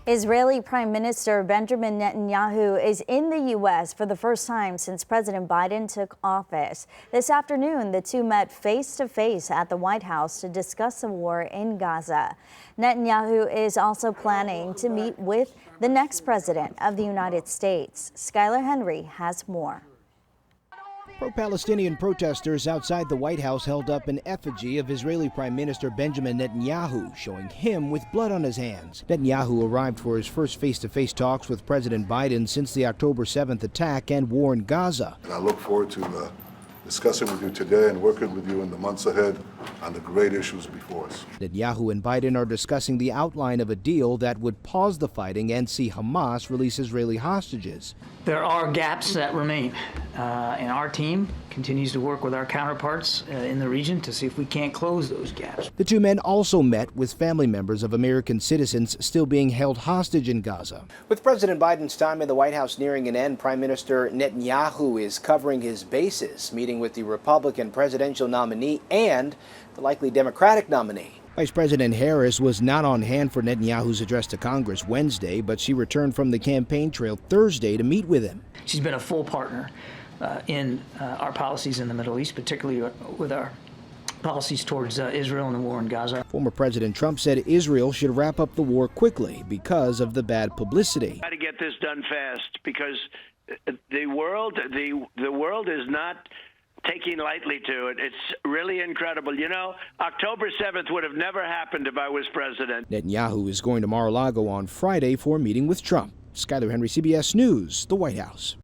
Israeli Prime Minister Benjamin Netanyahu is in the U.S. for the first time since President Biden took office. This afternoon, the two met face-to-face at the White House to discuss the war in Gaza. Netanyahu is also planning to meet with the next president of the United States. Skylar Henry has more. Pro-Palestinian protesters outside the White House held up an effigy of Israeli Prime Minister Benjamin Netanyahu, showing him with blood on his hands. Netanyahu arrived for his first face-to-face talks with President Biden since the October 7th attack and war in Gaza. And I look forward to discussing with you today and working with you in the months ahead on the great issues before us. Netanyahu and Biden are discussing the outline of a deal that would pause the fighting and see Hamas release Israeli hostages. There are gaps that remain, and our team continues to work with our counterparts in the region to see if we can't close those gaps. The two men also met with family members of American citizens still being held hostage in Gaza. With President Biden's time in the White House nearing an end, Prime Minister Netanyahu is covering his bases, meeting with the Republican presidential nominee and the likely Democratic nominee. Vice President Harris was not on hand for Netanyahu's address to Congress Wednesday, but she returned from the campaign trail Thursday to meet with him. She's been a full partner in our policies in the Middle East, particularly with our policies towards Israel and the war in Gaza. Former President Trump said Israel should wrap up the war quickly because of the bad publicity. Got to get this done fast because the world is not taking lightly to it. It's really incredible. You know, October 7th would have never happened if I was president. Netanyahu is going to Mar-A-Lago on Friday for a meeting with Trump. Skylar Henry, CBS News, the White House.